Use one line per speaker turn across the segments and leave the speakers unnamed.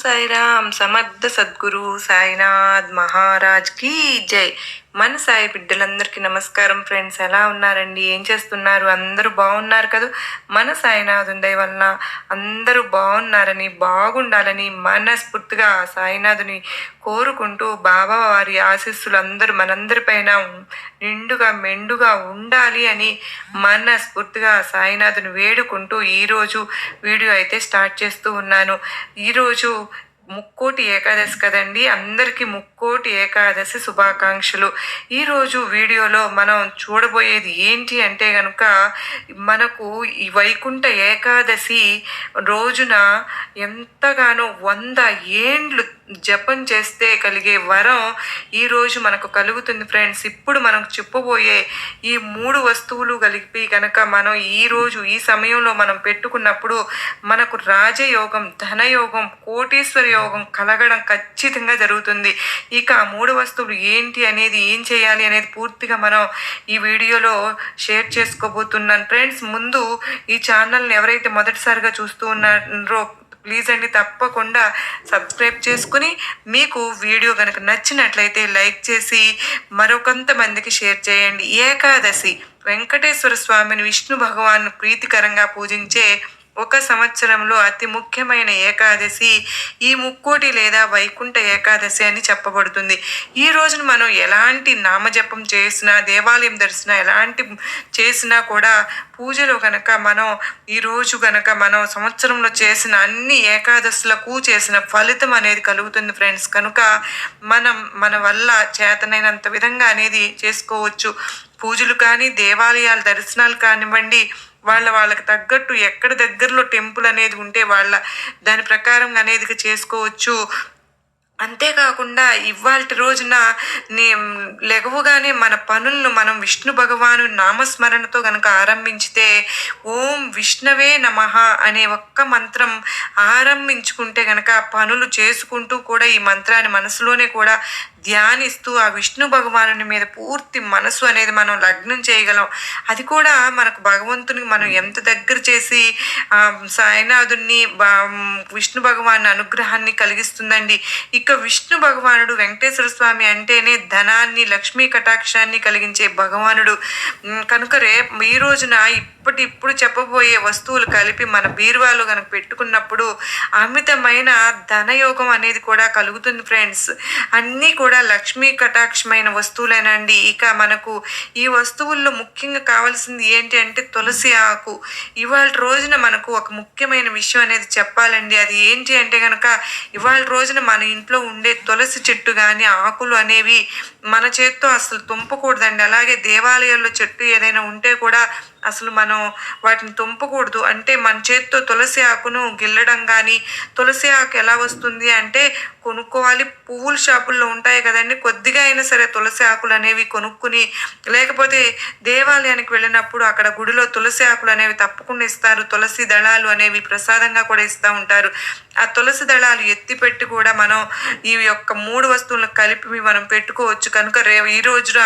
సాయి రామ్ సమర్థ సద్గురు సాయినాథ్ మహారాజ్ కి జై. మన సాయి బిడ్డలందరికీ నమస్కారం ఫ్రెండ్స్. ఎలా ఉన్నారండి? ఏం చేస్తున్నారు? అందరూ బాగున్నారు కదా? మన సాయినాథుని దయ వలన అందరూ బాగున్నారని, బాగుండాలని మనస్ఫూర్తిగా సాయినాథుని కోరుకుంటూ బాబా వారి ఆశీస్సులు అందరూ మనందరిపైన నిండుగా మెండుగా ఉండాలి అని మనస్ఫూర్తిగా సాయినాథుని వేడుకుంటూ ఈరోజు వీడియో అయితే స్టార్ట్ చేస్తూ ఉన్నాను. ఈరోజు ముక్కోటి ఏకాదశి కదండి. అందరికీ ముక్కోటి ఏకాదశి శుభాకాంక్షలు. ఈరోజు వీడియోలో మనం చూడబోయేది ఏంటి అంటే కనుక మనకు ఈ వైకుంఠ ఏకాదశి రోజున ఎంతగానో 100 ఏండ్లు జపం చేస్తే కలిగే వరం ఈరోజు మనకు కలుగుతుంది ఫ్రెండ్స్. ఇప్పుడు మనకు చెప్పబోయే ఈ 3 వస్తువులు కలిపి కనుక మనం ఈరోజు ఈ సమయంలో మనం పెట్టుకున్నప్పుడు మనకు రాజయోగం, ధనయోగం, కోటీశ్వర యోగం కలగడం ఖచ్చితంగా జరుగుతుంది. ఇక ఆ 3 వస్తువులు ఏంటి అనేది, ఏం చేయాలి అనేది పూర్తిగా మనం ఈ వీడియోలో షేర్ చేసుకోబోతున్నాను ఫ్రెండ్స్. ముందు ఈ ఛానల్ని ఎవరైతే మొదటిసారిగా చూస్తూ ఉన్నారో ప్లీజ్ అండి తప్పకుండా సబ్స్క్రైబ్ చేసుకుని మీకు వీడియో కనుక నచ్చినట్లయితే లైక్ చేసి మరొకంతమందికి షేర్ చేయండి. ఏకాదశి వెంకటేశ్వర స్వామిని, విష్ణు భగవాన్ ప్రీతికరంగా పూజించే ఒక సంవత్సరంలో అతి ముఖ్యమైన ఏకాదశి ఈ ముక్కోటి లేదా వైకుంఠ ఏకాదశి అని చెప్పబడుతుంది. ఈ రోజున మనం ఎలాంటి నామజపం చేసినా, దేవాలయం దర్శనం ఎలాంటి చేసినా కూడా పూజలో కనుక మనం ఈరోజు కనుక మనం సంవత్సరంలో చేసిన అన్ని ఏకాదశులకు చేసిన ఫలితం అనేది కలుగుతుంది ఫ్రెండ్స్. కనుక మన వల్ల చేతనైనంత విధంగా అనేది చేసుకోవచ్చు. పూజలు కానీ, దేవాలయాల దర్శనాలు కానివ్వండి, వాళ్ళకి తగ్గట్టు ఎక్కడ దగ్గరలో టెంపుల్ అనేది ఉంటే దాని ప్రకారం అనేది చేసుకోవచ్చు. అంతేకాకుండా ఇవాళ రోజున లెగవుగానే మన పనులను మనం విష్ణు భగవాను నామస్మరణతో కనుక ఆరంభించితే ఓం విష్ణవే నమః అనే ఒక్క మంత్రం ఆరంభించుకుంటే కనుక పనులు చేసుకుంటూ కూడా ఈ మంత్రాన్ని మనసులోనే కూడా ధ్యానిస్తూ ఆ విష్ణు భగవానుని మీద పూర్తి మనసు అనేది మనం లగ్నం చేయగలం. అది కూడా మనకు భగవంతునికి మనం ఎంత దగ్గర చేసి సాయినాథుని విష్ణు భగవాను అనుగ్రహాన్ని కలిగిస్తుందండి. ఇక విష్ణు భగవానుడు వెంకటేశ్వర స్వామి అంటేనే ధనాన్ని, లక్ష్మీ కటాక్షాన్ని కలిగించే భగవానుడు. కనుక ఈ రోజున ఇప్పుడు చెప్పబోయే వస్తువులు కలిపి మన బీరువాలో కనుక పెట్టుకున్నప్పుడు అమితమైన ధనయోగం అనేది కూడా కలుగుతుంది ఫ్రెండ్స్. అన్నీ కూడా లక్ష్మీ కటాక్షమైన వస్తువులేనండి. ఇక మనకు ఈ వస్తువుల్లో ముఖ్యంగా కావాల్సింది ఏంటి అంటే తులసి ఆకు. ఇవాళ రోజున మనకు ఒక ముఖ్యమైన విషయం అనేది చెప్పాలండి. అది ఏంటి అంటే కనుక ఇవాళ రోజున మన ఇంట్లో ఉండే తులసి చెట్టు కానీ, ఆకులు అనేవి మన చేత్తో అసలు తుంపకూడదండి. అలాగే దేవాలయాల్లో చెట్టు ఏదైనా ఉంటే కూడా అసలు మనం వాటిని తుంపకూడదు. అంటే మన చేత్తో తులసి ఆకును గిల్లడం కానీ, తులసి ఆకు ఎలా వస్తుంది అంటే కొనుక్కోవాలి. పువ్వుల షాపుల్లో ఉంటాయి కదండి, కొద్దిగా అయినా సరే తులసి ఆకులు అనేవి కొనుక్కుని, లేకపోతే దేవాలయానికి వెళ్ళినప్పుడు అక్కడ గుడిలో తులసి ఆకులు అనేవి తప్పకుండా ఇస్తారు. తులసి దళాలు అనేవి ప్రసాదంగా కూడా ఇస్తూ ఉంటారు. ఆ తులసి దళాలు ఎత్తిపెట్టి కూడా మనం ఈ యొక్క 3 వస్తువులను కలిపి మనం పెట్టుకోవచ్చు. కనుక ఈ రోజున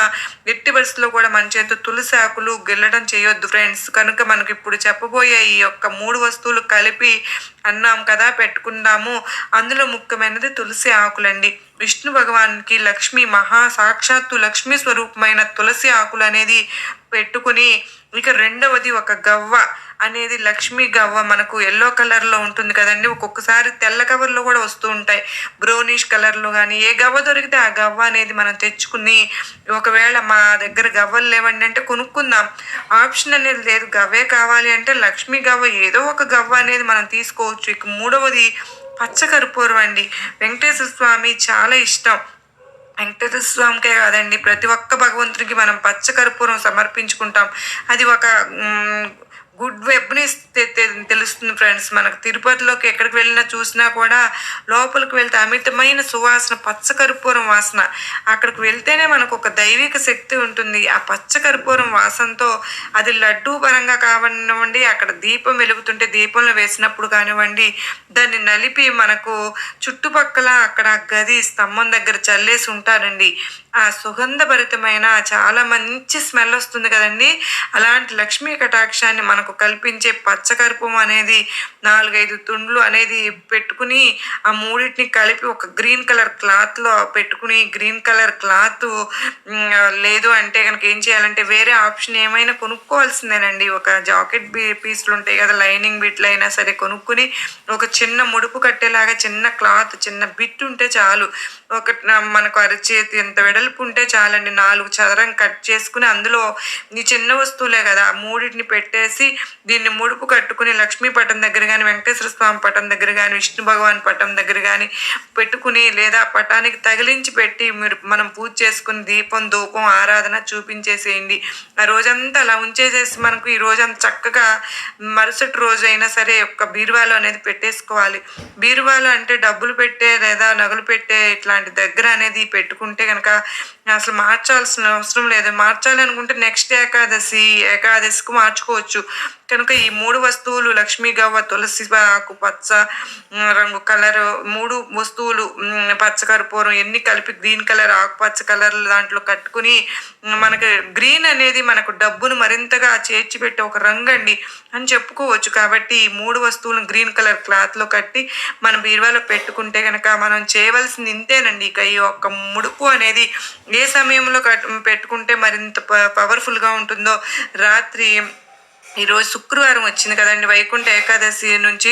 ఎట్టి పరిస్థితుల్లో కూడా మన చేతితో తులసి ఆకులు గిల్లడం చేయొద్దు ఫ్రెండ్స్. కనుక మనకి ఇప్పుడు చెప్పబోయే ఈ యొక్క 3 వస్తువులు కలిపి అన్నాం కదా, పెట్టుకుందాము. అందులో ముఖ్యమైనది తులసి ఆకులండి. విష్ణు భగవానికి లక్ష్మి సాక్షాత్తు లక్ష్మీ స్వరూపమైన తులసి ఆకులు అనేది పెట్టుకుని, ఇక రెండవది ఒక గవ్వ అనేది, లక్ష్మీ గవ్వ మనకు ఎల్లో కలర్లో ఉంటుంది కదండి. ఒక్కొక్కసారి తెల్ల కవర్లో కూడా వస్తూ ఉంటాయి, బ్రౌనిష్ కలర్లో. కానీ ఏ గవ్వ దొరికితే ఆ గవ్వ అనేది మనం తెచ్చుకుని, ఒకవేళ మా దగ్గర గవ్వలు లేవండి అంటే కొనుక్కుందాం, ఆప్షన్ అనేది లేదు. గవ్వే కావాలి అంటే లక్ష్మీ గవ్వ ఏదో ఒక గవ్వ అనేది మనం తీసుకోవచ్చు. ఇక మూడవది పచ్చకర్పూరం అండి. వెంకటేశ్వర స్వామి చాలా ఇష్టం. వెంకటేశ్వర స్వామికే కాదండి, ప్రతి ఒక్క భగవంతునికి మనం పచ్చకర్పూరం సమర్పించుకుంటాం. అది ఒక గుడ్ వెబ్ని తెలుస్తుంది ఫ్రెండ్స్. మనకు తిరుపతిలోకి ఎక్కడికి వెళ్ళినా చూసినా కూడా లోపలికి వెళ్తే అమితమైన సువాసన, పచ్చకర్పూరం వాసన. అక్కడికి వెళ్తేనే మనకు ఒక దైవిక శక్తి ఉంటుంది. ఆ పచ్చకర్పూరం వాసనతో అది లడ్డూ పరంగా కానివ్వండి, అక్కడ దీపం వెలుగుతుంటే దీపంలో వేసినప్పుడు కానివ్వండి, దాన్ని నలిపి మనకు చుట్టుపక్కల అక్కడ గది స్తంభం దగ్గర చల్లేసి ఉంటారండి. ఆ సుగంధభరితమైన చాలా మంచి స్మెల్ వస్తుంది కదండి. అలాంటి లక్ష్మీ కటాక్షాన్ని మనకు మనకు కల్పించే పచ్చకర్పూరం అనేది 4-5 తుండ్లు అనేది పెట్టుకుని ఆ మూడింటిని కలిపి ఒక గ్రీన్ కలర్ క్లాత్లో పెట్టుకుని గ్రీన్ కలర్ క్లాత్ లేదు అంటే కనుక ఏం చేయాలంటే వేరే ఆప్షన్ ఏమైనా కొనుక్కోవాల్సిందేనండి. ఒక జాకెట్ పీస్లు ఉంటాయి కదా, లైనింగ్ బిట్లు అయినా సరే కొనుక్కుని ఒక చిన్న ముడుపు కట్టేలాగా చిన్న క్లాత్ చిన్న బిట్ ఉంటే చాలు. ఒక మనకు అరచేతి ఎంత వెడల్పు ఉంటే చాలండి. 4 చదరం కట్ చేసుకుని అందులో ఈ చిన్న వస్తువులే కదా మూడింటిని పెట్టేసి దీన్ని ముడుపు కట్టుకుని లక్ష్మీ పటం దగ్గర కానీ, వెంకటేశ్వర స్వామి పటం దగ్గర కానీ, విష్ణు భగవాన్ పటం దగ్గర కానీ పెట్టుకుని లేదా పటానికి తగిలించి పెట్టి మనం పూజ చేసుకుని దీపం ధూపం ఆరాధన చూపించేసేయండి. ఆ రోజంతా అలా ఉంచేసేసి మనకు ఈ రోజంతా చక్కగా మరుసటి రోజు అయినా సరే ఒక బీరువాలో అనేది పెట్టేసుకోవాలి. బీరువాలో అంటే డబ్బులు పెట్టే లేదా నగలు పెట్టే ఇట్లాంటి దగ్గర అనేది పెట్టుకుంటే కనుక అసలు మార్చాల్సిన అవసరం లేదు. మార్చాలి అనుకుంటే నెక్స్ట్ ఏకాదశికి మార్చుకోవచ్చు. కనుక ఈ 3 వస్తువులు లక్ష్మీ గవ్వ, తులసి ఆకు, పచ్చ రంగు కలర్ 3 వస్తువులు పచ్చకర్పూరం ఎన్ని కలిపి గ్రీన్ కలర్ ఆకుపచ్చ కలర్ దాంట్లో కట్టుకుని మనకు గ్రీన్ అనేది మనకు డబ్బును మరింతగా చేర్చిపెట్టే ఒక రంగు అండి అని చెప్పుకోవచ్చు. కాబట్టి ఈ 3 వస్తువులను గ్రీన్ కలర్ క్లాత్లో కట్టి మన బీరువాలో పెట్టుకుంటే కనుక మనం చేయవలసింది ఇంతేనండి. ఇక ఈ ఒక్క ముడుపు అనేది ఏ సమయంలో పెట్టుకుంటే మరింత పవర్ఫుల్గా ఉంటుందో, రాత్రి ఈరోజు శుక్రవారం వచ్చింది కదండి, వైకుంఠ ఏకాదశి నుంచి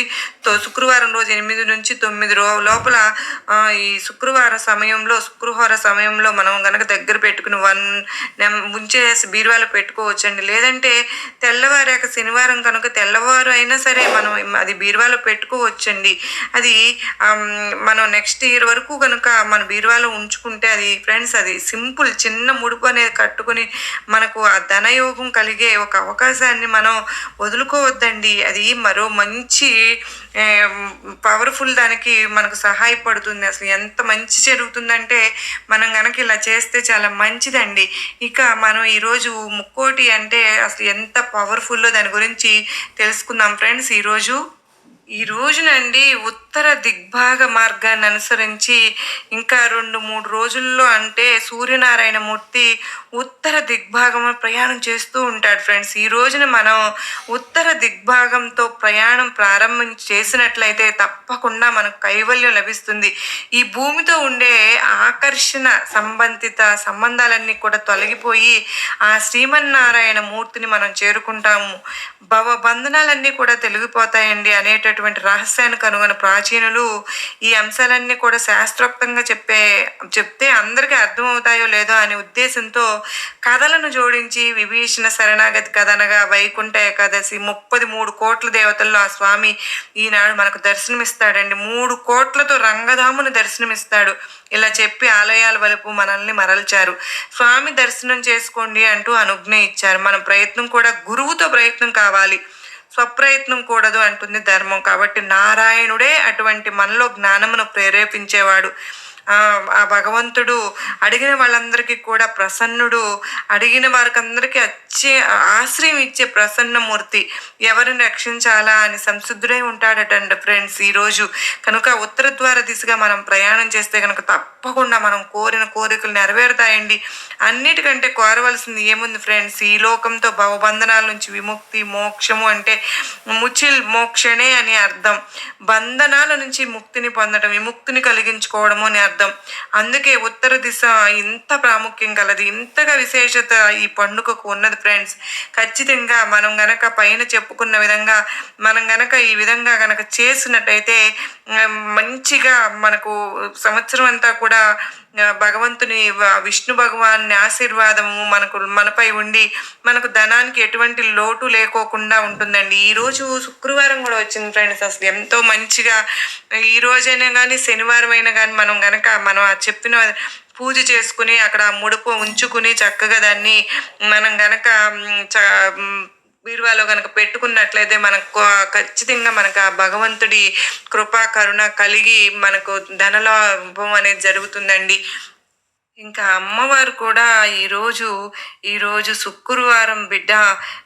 శుక్రవారం రోజు 8 నుంచి 9 లోపల ఈ శుక్రవారం సమయంలో మనం కనుక దగ్గర పెట్టుకుని ఉంచేసి బీరువాలో పెట్టుకోవచ్చండి. లేదంటే తెల్లవారాక శనివారం కనుక తెల్లవారు అయినా సరే మనం అది బీరువాలో పెట్టుకోవచ్చండి. అది మనం నెక్స్ట్ ఇయర్ వరకు కనుక మన బీరువాలో ఉంచుకుంటే అది ఫ్రెండ్స్ అది సింపుల్ చిన్న ముడుపు అనేది కట్టుకుని మనకు ఆ ధనయోగం కలిగే ఒక అవకాశాన్ని మనం వదులుకోవద్దండి. అది మరో మంచి పవర్ఫుల్ దానికి మనకు సహాయపడుతుంది. అసలు ఎంత మంచి జరుగుతుందంటే మనం కనుక ఇలా చేస్తే చాలా మంచిదండి. ఇక మనం ఈరోజు ముక్కోటి అంటే అసలు ఎంత పవర్ఫుల్లో దాని గురించి తెలుసుకుందాం ఫ్రెండ్స్. ఈ రోజునండి ఉత్తర దిగ్భాగ మార్గాన్ని అనుసరించి ఇంకా 2-3 రోజుల్లో అంటే సూర్యనారాయణ మూర్తి ఉత్తర దిగ్భాగంలో ప్రయాణం చేస్తూ ఉంటాడు ఫ్రెండ్స్. ఈ రోజున మనం ఉత్తర దిగ్భాగంతో ప్రయాణం చేసినట్లయితే తప్పకుండా మనకు కైవల్యం లభిస్తుంది. ఈ భూమితో ఉండే ఆకర్షణ సంబంధిత సంబంధాలన్నీ కూడా తొలగిపోయి ఆ శ్రీమన్నారాయణ మూర్తిని మనం చేరుకుంటాము. బంధనాలన్నీ కూడా తొలగిపోతాయండి అనేటటువంటి రహస్యాన్ని కనుగొన్న ప్రాచీనులు ఈ అంశాలన్నీ కూడా శాస్త్రోక్తంగా చెప్తే అందరికీ అర్థమవుతాయో లేదో అనే ఉద్దేశంతో కథలను జోడించి విభీషణ శరణాగతి కథ అనగా వైకుంఠ ఏకాదశి 33 కోట్ల దేవతల్లో ఆ స్వామి ఈనాడు మనకు దర్శనమిస్తాడండి. 3 కోట్లతో రంగధాముని దర్శనమిస్తాడు. ఇలా చెప్పి ఆలయాల వైపు మనల్ని మరల్చారు. స్వామి దర్శనం చేసుకోండి అంటూ అనుజ్ఞ ఇచ్చారు. మన ప్రయత్నం కూడా గురువుతో ప్రయత్నం కావాలి, స్వప్రయత్నం కూడదు అంటుంది ధర్మం. కాబట్టి నారాయణుడే అటువంటి మనలో జ్ఞానమును ప్రేరేపించేవాడు. ఆ భగవంతుడు అడిగిన వాళ్ళందరికీ కూడా ప్రసన్నుడు, అడిగిన వారికి అందరికీ ఆశ్రయం ఇచ్చే ప్రసన్నమూర్తి, ఎవరిని రక్షించాలా అని సంసిద్ధుడై ఉంటాడటండి ఫ్రెండ్స్ ఈరోజు. కనుక ఉత్తర ద్వార దిశగా మనం ప్రయాణం చేస్తే కనుక తప్పకుండా మనం కోరిన కోరికలు నెరవేరుతాయండి. అన్నిటికంటే కోరవలసింది ఏముంది ఫ్రెండ్స్, ఈ లోకంతో భవబంధనాల నుంచి విముక్తి. మోక్షము అంటే మోక్షణే అని అర్థం. బంధనాల నుంచి ముక్తిని పొందడం, విముక్తిని కలిగించుకోవడము అని అర్థం. అందుకే ఉత్తర దిశ ఇంత ప్రాముఖ్యం కలది, ఇంతగా విశేషత ఈ పండుగకు ఉన్నది ఫ్రెండ్స్. ఖచ్చితంగా మనం గనక పైన చెప్పుకున్న విధంగా మనం గనక ఈ విధంగా గనక చేసినట్టయితే మంచిగా మనకు సంవత్సరం అంతా కూడా భగవంతుని విష్ణు భగవాన్ని ఆశీర్వాదము మనపై ఉండి మనకు ధనానికి ఎటువంటి లోటు లేకోకుండా ఉంటుందండి. ఈరోజు శుక్రవారం కూడా వచ్చింది ఫ్రెండ్స్. అసలు ఎంతో మంచిగా ఈ రోజైనా కానీ శనివారం అయినా కానీ మనం చెప్పిన పూజ చేసుకుని అక్కడ ముడుపు ఉంచుకుని చక్కగా దాన్ని మనం గనక బీరువాలో కనుక పెట్టుకున్నట్లయితే మనకు ఖచ్చితంగా మనకు ఆ భగవంతుడి కృపా కరుణ కలిగి మనకు ధనలాభం అనేది జరుగుతుందండి. ఇంకా అమ్మవారు కూడా ఈరోజు, ఈరోజు శుక్రవారం బిడ్డ,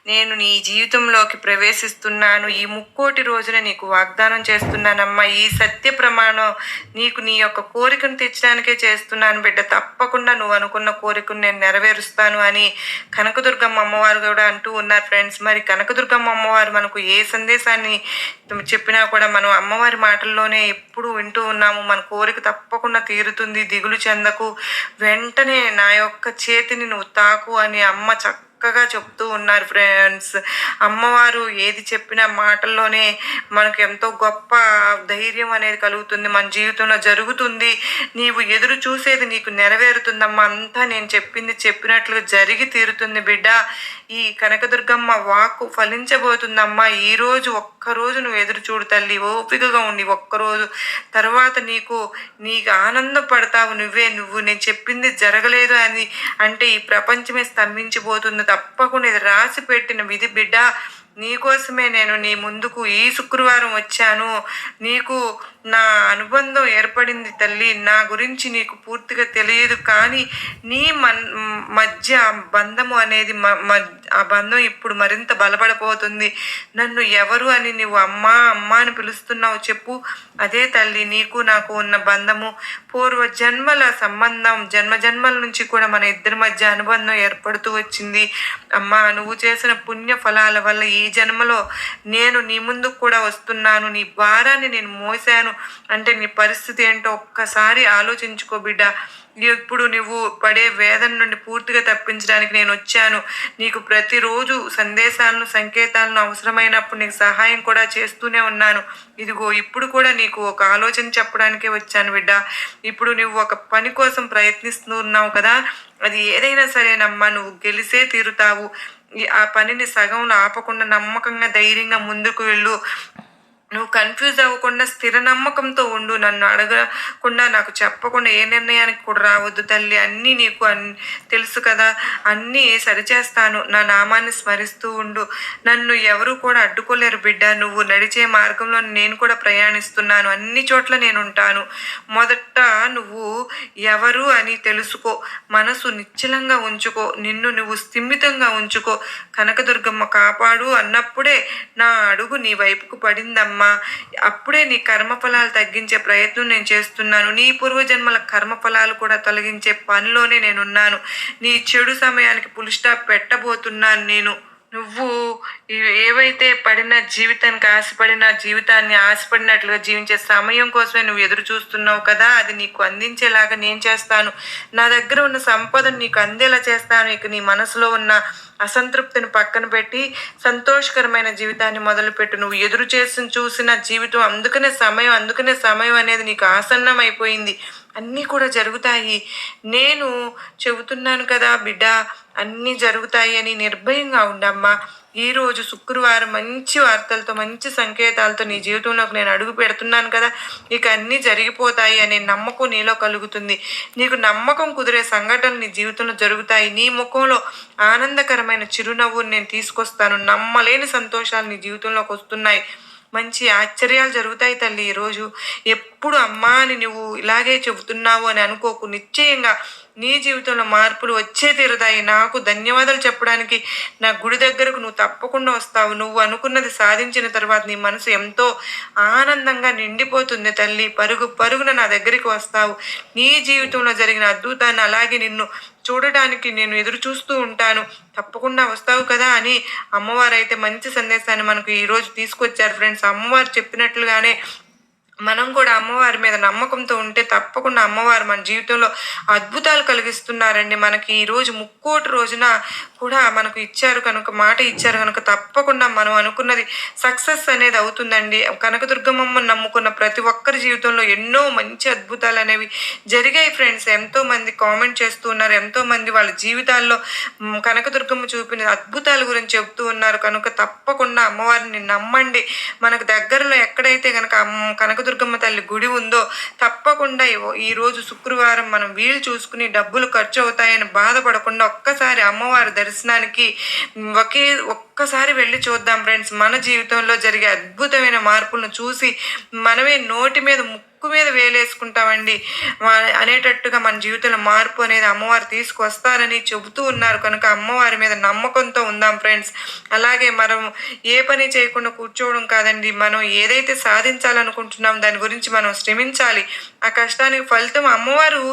నేను నీ జీవితంలోకి ప్రవేశిస్తున్నాను. ఈ ముక్కోటి రోజున నీకు వాగ్దానం చేస్తున్నానమ్మా. ఈ సత్య ప్రమాణం నీకు నీ యొక్క కోరికను తెచ్చడానికే చేస్తున్నాను బిడ్డ. తప్పకుండా నువ్వు అనుకున్న కోరికను నేను నెరవేరుస్తాను అని కనకదుర్గమ్మ అమ్మవారు కూడా అంటూ ఉన్నారు ఫ్రెండ్స్. మరి కనకదుర్గమ్మ అమ్మవారు మనకు ఏ సందేశాన్ని చెప్పినా కూడా మనం అమ్మవారి మాటల్లోనే ఎప్పుడు వింటూ ఉన్నాము. మన కోరిక తప్పకుండా తీరుతుంది, దిగులు చెందకు, వెంటనే నా యొక్క చేతిని నువ్వు తాకు అని అమ్మ చక్కగా చెప్తూ ఉన్నారు ఫ్రెండ్స్. అమ్మవారు ఏది చెప్పిన మాటల్లోనే మనకు ఎంతో గొప్ప ధైర్యం అనేది కలుగుతుంది, మన జీవితంలో జరుగుతుంది, నీవు ఎదురు చూసేది నీకు నెరవేరుతుందమ్మా. అంతా నేను చెప్పింది చెప్పినట్లుగా జరిగి తీరుతుంది బిడ్డ. ఈ కనకదుర్గమ్మ వాక్కు ఫలించబోతుందమ్మా. ఈరోజు ఒక్కరోజు నువ్వు ఎదురు చూడు తల్లి, ఓపికగా ఉండి ఒక్కరోజు తర్వాత నీకు ఆనందం పడతావు. నువ్వు నేను చెప్పింది జరగలేదు అని అంటే ఈ ప్రపంచమే స్తంభించిపోతుంది. తప్పకుండా ఇది రాసి పెట్టిన విధి బిడ్డ. నీకోసమే నేను నీ ముందుకు ఈ శుక్రవారం వచ్చాను. నీకు నా అనుబంధం ఏర్పడింది తల్లి. నా గురించి నీకు పూర్తిగా తెలియదు, కానీ నీ మధ్య బంధము అనేది ఆ బంధం ఇప్పుడు మరింత బలపడిపోతుంది. నన్ను ఎవరు అని నువ్వు అమ్మా అమ్మా అని పిలుస్తున్నావు చెప్పు. అదే తల్లి నీకు నాకు ఉన్న బంధము, పూర్వ జన్మల సంబంధం. జన్మల నుంచి కూడా మన ఇద్దరి మధ్య అనుబంధం ఏర్పడుతూ వచ్చింది అమ్మా. నువ్వు చేసిన పుణ్య ఫలాల వల్ల ఈ జన్మలో నేను నీ ముందుకు కూడా వస్తున్నాను. నీ భారాన్ని నేను మోసాను అంటే నీ పరిస్థితి ఏంటో ఒక్కసారి ఆలోచించుకో బిడ్డ. ఇప్పుడు నువ్వు పడే వేదన నుండి పూర్తిగా తప్పించడానికి నేను వచ్చాను. నీకు ప్రతిరోజు సంకేతాలను అవసరమైనప్పుడు నీకు సహాయం కూడా చేస్తూనే ఉన్నాను. ఇదిగో ఇప్పుడు కూడా నీకు ఒక ఆలోచన చెప్పడానికే వచ్చాను బిడ్డ. ఇప్పుడు నువ్వు ఒక పని కోసం ప్రయత్నిస్తున్నావు కదా, అది ఏదైనా సరేనమ్మా, నువ్వు గెలిసే తీరుతావు. ఆ పనిని సగంలో ఆపకుండా నమ్మకంగా ధైర్యంగా ముందుకు వెళ్ళు. నువ్వు కన్ఫ్యూజ్ అవ్వకుండా స్థిర నమ్మకంతో ఉండు. నన్ను అడగకుండా నాకు చెప్పకుండా ఏ నిర్ణయానికి కూడా రావద్దు తల్లి. అన్నీ నీకు తెలుసు కదా, అన్నీ సరిచేస్తాను. నా నామాన్ని స్మరిస్తూ ఉండు. నన్ను ఎవరు కూడా అడ్డుకోలేరు బిడ్డ. నువ్వు నడిచే మార్గంలో నేను కూడా ప్రయాణిస్తున్నాను. అన్ని చోట్ల నేను ఉంటాను. మొదట నువ్వు ఎవరు అని తెలుసుకో. మనసు నిశ్చలంగా ఉంచుకో. నిన్ను నువ్వు స్థిమితంగా ఉంచుకో. కనకదుర్గమ్మ కాపాడు అన్నప్పుడే నా అడుగు నీ వైపుకు పడిందమ్మా. అప్పుడే నీ కర్మఫలాలు తగ్గించే ప్రయత్నం నేను చేస్తున్నాను. నీ పూర్వజన్మల కర్మఫలాలు కూడా తొలగించే పనిలోనే నేనున్నాను. నీ చెడు సమయానికి ఫుల్ స్టాప్ పెట్టబోతున్నాను నేను. నువ్వు ఏవైతే జీవితాన్ని ఆశపడినట్లుగా జీవించే సమయం కోసమే నువ్వు ఎదురు చూస్తున్నావు కదా, అది నీకు అందించేలాగా నేను చేస్తాను. నా దగ్గర ఉన్న సంపదను నీకు అందేలా చేస్తాను. ఇక నీ మనసులో ఉన్న అసంతృప్తిని పక్కన పెట్టి సంతోషకరమైన జీవితాన్ని మొదలుపెట్టు. నువ్వు ఎదురు చూసిన జీవితం అందుకనే సమయం అనేది నీకు ఆసన్నం అయిపోయింది. అన్నీ కూడా జరుగుతాయి. నేను చెబుతున్నాను కదా బిడ్డ, అన్నీ జరుగుతాయి అని నిర్భయంగా ఉండమ్మా. ఈరోజు శుక్రవారం మంచి వార్తలతో మంచి సంకేతాలతో నీ జీవితంలోకి నేను అడుగు పెడుతున్నాను కదా, ఇక అన్నీ జరిగిపోతాయి అనే నమ్మకం నీలో కలుగుతుంది. నీకు నమ్మకం కుదిరే సంఘటనలు నీ జీవితంలో జరుగుతాయి. నీ ముఖంలో ఆనందకరమైన చిరునవ్వుని నేను తీసుకొస్తాను. నమ్మలేని సంతోషాలు నీ జీవితంలోకి వస్తున్నాయి. మంచి ఆశ్చర్యాలు జరుగుతాయి తల్లి. ఈరోజు ఎప్పుడు అమ్మా అని నువ్వు ఇలాగే చెబుతున్నావు అని అనుకోకు. నిశ్చయంగా నీ జీవితంలో మార్పులు వచ్చే తీరుతాయి. నాకు ధన్యవాదాలు చెప్పడానికి నా గుడి దగ్గరకు నువ్వు తప్పకుండా వస్తావు. నువ్వు అనుకున్నది సాధించిన తర్వాత నీ మనసు ఎంతో ఆనందంగా నిండిపోతుంది తల్లి. పరుగున నా దగ్గరికి వస్తావు. నీ జీవితంలో జరిగిన అద్భుతాన్ని అలాగే నిన్ను చూడటానికి నేను ఎదురు చూస్తూ ఉంటాను. తప్పకుండా వస్తావు కదా అని అమ్మవారు అయితే మంచి సందేశాన్ని మనకు ఈరోజు తీసుకొచ్చారు ఫ్రెండ్స్. అమ్మవారు చెప్పినట్లుగానే మనం కూడా అమ్మవారి మీద నమ్మకంతో ఉంటే తప్పకుండా అమ్మవారు మన జీవితంలో అద్భుతాలు కలిగిస్తున్నారండి. మనకి ఈరోజు ముక్కోటి రోజున కూడా మనకు మాట ఇచ్చారు కనుక తప్పకుండా మనం అనుకున్నది సక్సెస్ అనేది అవుతుందండి. కనకదుర్గమ్మను నమ్ముకున్న ప్రతి ఒక్కరి జీవితంలో ఎన్నో మంచి అద్భుతాలు అనేవి జరిగాయి ఫ్రెండ్స్. ఎంతోమంది కామెంట్ చేస్తూ ఉన్నారు, ఎంతోమంది వాళ్ళ జీవితాల్లో కనకదుర్గమ్మ చూపిన అద్భుతాల గురించి చెబుతూ ఉన్నారు. కనుక తప్పకుండా అమ్మవారిని నమ్మండి. మనకు దగ్గరలో ఎక్కడైతే కనుక కనకదుర్గమ్మ తల్లి గుడి ఉందో తప్పకుండా ఈరోజు శుక్రవారం మనం వీలు చూసుకుని డబ్బులు ఖర్చు అవుతాయని బాధపడకుండా ఒక్కసారి అమ్మవారి దర్శనానికి ఒక్కసారి వెళ్ళి చూద్దాం ఫ్రెండ్స్. మన జీవితంలో జరిగే అద్భుతమైన మార్పులను చూసి మనమే నోటి మీద ముక్కు మీద వేలేసుకుంటామండి అనేటట్టుగా మన జీవితంలో మార్పు అనేది అమ్మవారు తీసుకొస్తారని చెబుతూ ఉన్నారు కనుక అమ్మవారి మీద నమ్మకంతో ఉందాం ఫ్రెండ్స్. అలాగే మనం ఏ పని చేయకుండా కూర్చోవడం కాదండి, మనం ఏదైతే సాధించాలనుకుంటున్నాం దాని గురించి మనం శ్రమించాలి. ఆ కష్టానికి ఫలితం అమ్మవారు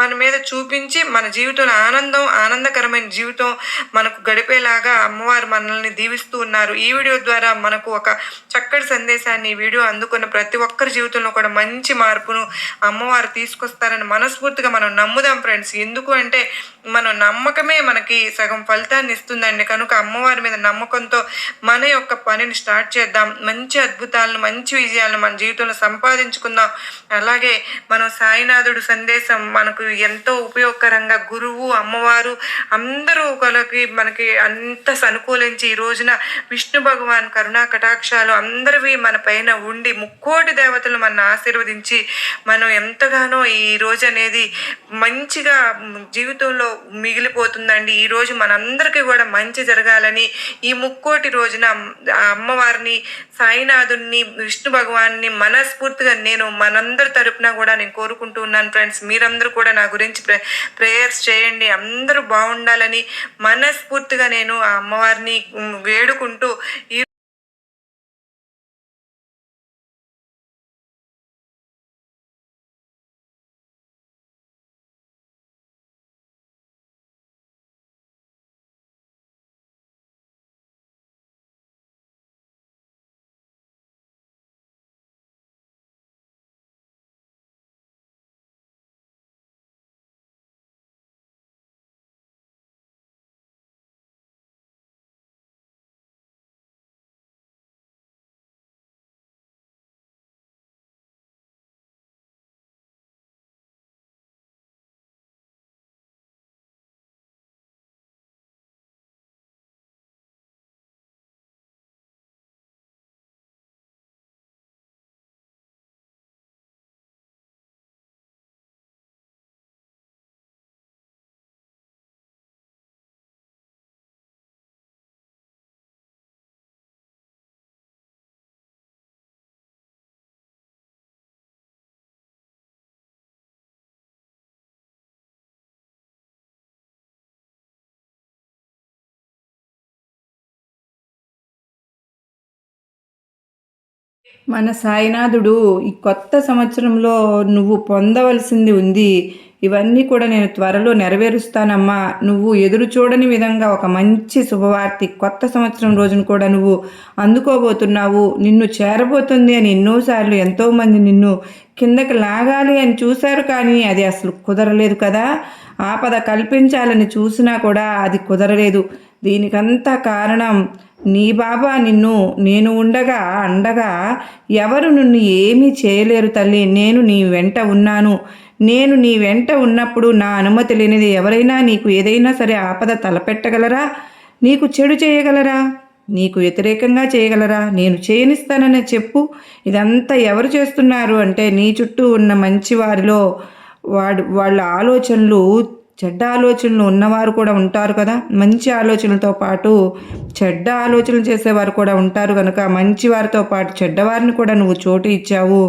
మన మీద చూపించి మన జీవితంలో ఆనందకరమైన జీవితం మనకు గడిపేలాగా అమ్మవారు మనల్ని దీవిస్తూ ఉన్నారు. ఈ వీడియో ద్వారా మనకు ఒక చక్కటి సందేశాన్ని ఈ వీడియో అందుకున్న ప్రతి ఒక్కరి జీవితంలో కూడా మంచి మార్పును అమ్మవారు తీసుకొస్తారని మనస్ఫూర్తిగా మనం నమ్ముదాం ఫ్రెండ్స్. ఎందుకు అంటే మన నమ్మకమే మనకి సగం ఫలితాన్ని ఇస్తుందండి. కనుక అమ్మవారి మీద నమ్మకంతో మన యొక్క పనిని స్టార్ట్ చేద్దాం. మంచి అద్భుతాలను మంచి విజయాలను మన జీవితంలో సంపాదించుకుందాం. అలాగే మనం సాయినాథుడు సందేశం మనకు ఎంతో ఉపయోగకరంగా గురువు అమ్మవారు అందరూ మనకి అంత అనుకూలించి ఈ రోజున విష్ణు భగవాన్ కరుణా కటాక్షాలు అందరివి మన పైన ఉండి ముక్కోటి దేవతలు మన ఆశీర్వదించి మనం ఎంతగానో ఈ రోజు అనేది మంచిగా జీవితంలో మిగిలిపోతుందండి. ఈ రోజు మనందరికీ కూడా మంచి జరగాలని ఈ ముక్కోటి రోజున అమ్మవారిని సాయినాథుని విష్ణు భగవాన్ని మనస్ఫూర్తిగా మనందరి తరపున కూడా నేను కోరుకుంటూ ఉన్నాను ఫ్రెండ్స్. మీరందరూ కూడా నా గురించి ప్రేయర్స్ చేయండి, అందరూ బాగుండాలని మనస్ఫూర్తిగా నేను ఆ అమ్మవారిని వేడుకుంటూ ఈ
మన సాయినాథుడు ఈ కొత్త సంవత్సరంలో నువ్వు పొందవలసింది ఉంది. ఇవన్నీ కూడా నేను త్వరలో నెరవేరుస్తానమ్మా. నువ్వు ఎదురు చూడని విధంగా ఒక మంచి శుభవార్త కొత్త సంవత్సరం రోజున కూడా నువ్వు అందుకోబోతున్నావు. నిన్ను చేరబోతుంది అని ఎన్నోసార్లు ఎంతోమంది నిన్ను కిందకి లాగాలి అని చూశారు, కానీ అది అసలు కుదరలేదు కదా. ఆపద కల్పించాలని చూసినా కూడా అది కుదరలేదు. దీనికంతా కారణం నీ బాబా నేను ఉండగా అండగా ఎవరు నిన్ను ఏమీ చేయలేరు తల్లి. నేను నీ వెంట ఉన్నాను. నేను నీ వెంట ఉన్నప్పుడు నా అనుమతి లేనిది ఎవరైనా నీకు ఏదైనా సరే ఆపద తలపెట్టగలరా? నీకు చెడు చేయగలరా? నీకు వ్యతిరేకంగా చేయగలరా? నేను చేయనిస్తానని చెప్పు. ఇదంతా ఎవరు చేస్తున్నారు అంటే నీ చుట్టూ ఉన్న మంచివారిలో వాళ్ళ ఆలోచనలు చెడ్డ ఆలోచనలు ఉన్నవారు కూడా ఉంటారు కదా. మంచి ఆలోచనలతో పాటు చెడ్డ ఆలోచనలు చేసేవారు కూడా ఉంటారు కనుక మంచివారితో పాటు చెడ్డవారిని కూడా నువ్వు చోటు ఇచ్చావు.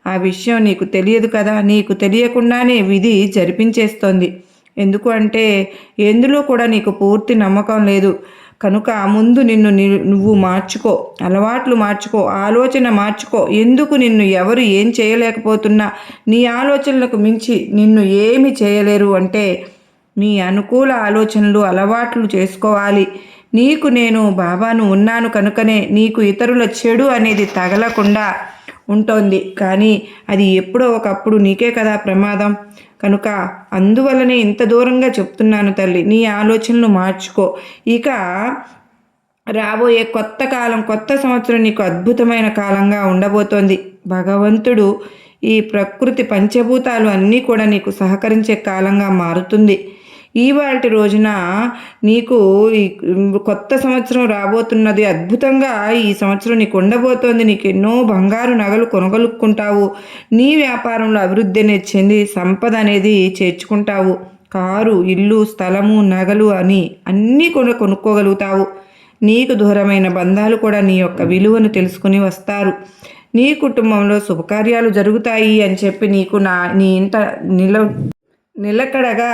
ఆ విషయం నీకు తెలియదు కదా. నీకు తెలియకుండానే విధి జరిపించేస్తోంది. ఎందుకు అంటే ఎందులో కూడా నీకు పూర్తి నమ్మకం లేదు కనుక ముందు నువ్వు మార్చుకో, అలవాట్లు మార్చుకో, ఆలోచన మార్చుకో. ఎందుకు నిన్ను ఎవరు ఏం చేయలేకపోతున్నా నీ ఆలోచనలకు మించి నిన్ను ఏమి చేయలేరు అంటే నీ అనుకూల ఆలోచనలు అలవాట్లు చేసుకోవాలి. నీకు నేను బాబాను ఉన్నాను కనుకనే నీకు ఇతరుల చెడు అనేది తగలకుండా ఉంటుంది. కానీ అది ఎప్పుడో ఒకప్పుడు నీకే కదా ప్రమాదం. కనుక అందువల్లనే ఇంత దూరంగా చెప్తున్నాను తల్లి, నీ ఆలోచనలు మార్చుకో. ఇక రాబోయే కొత్త కాలం, కొత్త సంవత్సరం నీకు అద్భుతమైన కాలంగా ఉండబోతోంది. భగవంతుడు ఈ ప్రకృతి పంచభూతాలు అన్నీ కూడా నీకు సహకరించే కాలంగా మారుతుంది. ఇవాల్టి రోజున నీకు ఈ కొత్త సంవత్సరం రాబోతున్నది. అద్భుతంగా ఈ సంవత్సరం నీకు ఉండబోతోంది. నీకు ఎన్నో బంగారు నగలు కొనగలుక్కుంటావు. నీ వ్యాపారంలో అభివృద్ధి అనేది చెంది సంపద అనేది చేర్చుకుంటావు. కారు, ఇల్లు, స్థలము, నగలు అని అన్నీ కొనుక్కోగలుగుతావు. నీకు దూరమైన బంధాలు కూడా నీ యొక్క విలువను తెలుసుకుని వస్తారు. నీ కుటుంబంలో శుభకార్యాలు జరుగుతాయి అని చెప్పి నీకు నీ ఇంట నిలకడగా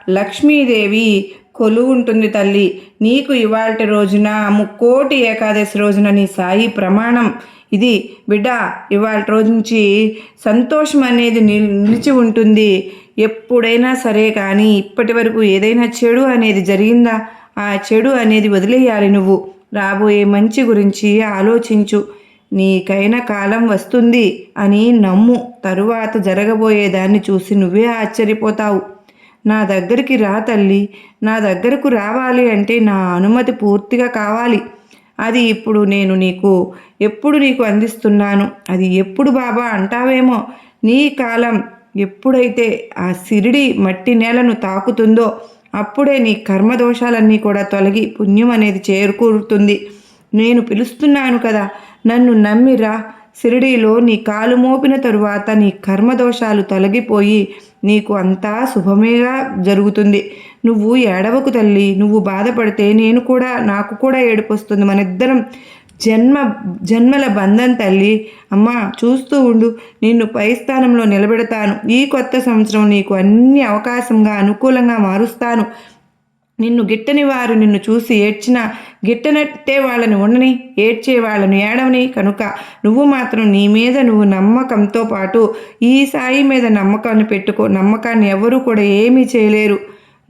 లక్ష్మీదేవి కొలువుంటుంది తల్లి. నీకు ఇవాల్టి రోజున ముక్కోటి ఏకాదశి రోజున నీ సాయి ప్రమాణం ఇది బిడ్డ. ఇవాళ రోజు నుంచి సంతోషం అనేది నిలిచి ఉంటుంది. ఎప్పుడైనా సరే కానీ ఇప్పటి వరకు ఏదైనా చెడు అనేది జరిగిందా, ఆ చెడు అనేది వదిలేయాలి. నువ్వు రాబోయే మంచి గురించి ఆలోచించు. నీకైన కాలం వస్తుంది అని నమ్ము. తరువాత జరగబోయేదాన్ని చూసి నువ్వే ఆశ్చర్యపోతావు. నా దగ్గరికి రా తల్లి. నా దగ్గరకు రావాలి అంటే నా అనుమతి పూర్తిగా కావాలి. అది ఇప్పుడు నేను ఎప్పుడు నీకు అందిస్తున్నాను. అది ఎప్పుడు బాబా అంటావేమో. నీ కాలం ఎప్పుడైతే ఆ సిరిడి మట్టి నేలను తాకుతుందో అప్పుడే నీ కర్మదోషాలన్నీ కూడా తొలగి పుణ్యం అనేది చేరుకూరుతుంది. నేను పిలుస్తున్నాను కదా, నన్ను నమ్మిరా. షిరిడీలో నీ కాలు మోపిన తరువాత నీ కర్మదోషాలు తొలగిపోయి నీకు అంతా శుభమేగా జరుగుతుంది. నువ్వు ఏడవకు తల్లి. నువ్వు బాధపడితే నాకు కూడా ఏడుపు వస్తుంది. మనిద్దరం జన్మల బంధం తల్లి. అమ్మా చూస్తూ ఉండు, నిన్ను పై స్థానంలో నిలబెడతాను. ఈ కొత్త సంవత్సరం నీకు అన్ని అవకాశంగా అనుకూలంగా మారుస్తాను. నిన్ను గిట్టని వారు నిన్ను చూసి ఏడ్చినా గిట్టనట్టే వాళ్ళని ఉండని, ఏడ్చే వాళ్ళని ఏడవని. కనుక నువ్వు మాత్రం నీ మీద నువ్వు నమ్మకంతో పాటు ఈ సాయి మీద నమ్మకాన్ని పెట్టుకో. నమ్మకాన్ని ఎవరూ కూడా ఏమీ చేయలేరు.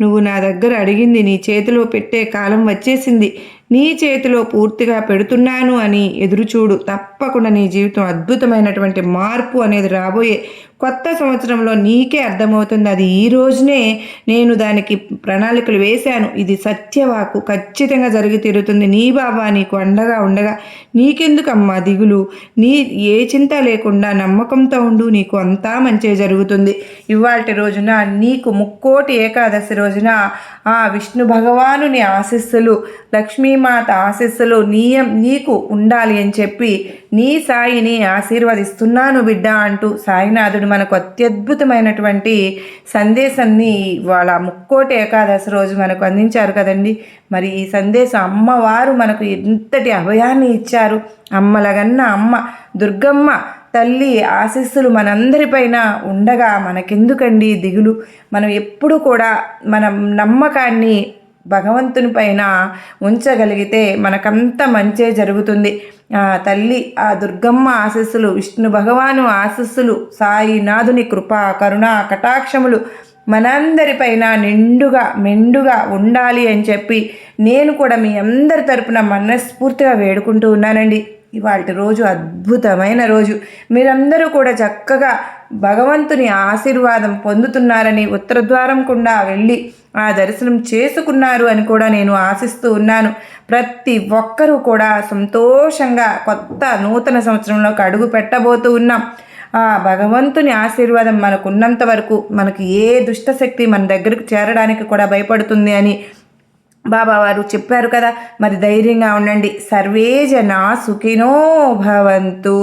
నువ్వు నా దగ్గర అడిగింది నీ చేతిలో పెట్టే కాలం వచ్చేసింది. నీ చేతిలో పూర్తిగా పెడుతున్నాను అని ఎదురుచూడు. తప్పకుండా నీ జీవితం అద్భుతమైనటువంటి మార్పు అనేది రాబోయే కొత్త సంవత్సరంలో నీకే అర్థమవుతుంది. అది ఈ రోజునే నేను దానికి ప్రణాళికలు వేశాను. ఇది సత్యవాకు, ఖచ్చితంగా జరిగి తీరుతుంది. నీ బాబా నీకు అండగా ఉండగా నీకెందుకమ్మా దిగులు? ఏ చింత లేకుండా నమ్మకంతో ఉండు. నీకు అంతా మంచి జరుగుతుంది. ఇవాల్టి రోజున నీకు ముక్కోటి ఏకాదశి రోజున ఆ విష్ణు భగవానుని ఆశీస్సులు, లక్ష్మీమాత ఆశీస్సులు నీకు ఉండాలి అని చెప్పి నీ సాయిని ఆశీర్వదిస్తున్నాను బిడ్డ అంటూ సాయినాథుడు మనకు అత్యద్భుతమైనటువంటి సందేశాన్ని వాళ్ళ ముక్కోటి ఏకాదశి రోజు మనకు అందించారు కదండి. మరి ఈ సందేశం అమ్మవారు మనకు ఎంతటి అభయాన్ని ఇచ్చారు. అమ్మలగన్న అమ్మ దుర్గమ్మ తల్లి ఆశీస్సులు మనందరిపైన ఉండగా మనకెందుకండి దిగులు? మనం ఎప్పుడు కూడా మన నమ్మకాన్ని భగవంతుని పైన ఉంచగలిగితే మనకంత మంచే జరుగుతుంది. ఆ తల్లి, ఆ దుర్గమ్మ ఆశీస్సులు, విష్ణు భగవాను ఆశీస్సులు, సాయినాథుని కృప, కరుణ, కటాక్షములు మనందరిపైన మెండుగా ఉండాలి అని చెప్పి నేను కూడా మీ అందరి తరపున మనస్ఫూర్తిగా వేడుకుంటూ ఉన్నానండి. ఇవాల్టి రోజు అద్భుతమైన రోజు. మీరందరూ కూడా చక్కగా భగవంతుని ఆశీర్వాదం పొందుతున్నారని, ఉత్తరద్వారం గుండా వెళ్ళి ఆ దర్శనం చేసుకున్నారు అని కూడా నేను ఆశిస్తూ ఉన్నాను. ప్రతి ఒక్కరూ కూడా సంతోషంగా కొత్త నూతన సంవత్సరంలోకి అడుగు పెట్టబోతూ ఉన్నాం. ఆ భగవంతుని ఆశీర్వాదం మనకున్నంత వరకు మనకి ఏ దుష్టశక్తి మన దగ్గరకు చేరడానికి కూడా భయపడుతుంది అని బాబావారు చెప్పారు కదా. మరి ధైర్యంగా ఉండండి. సర్వే జనా సుఖినో భవంతు.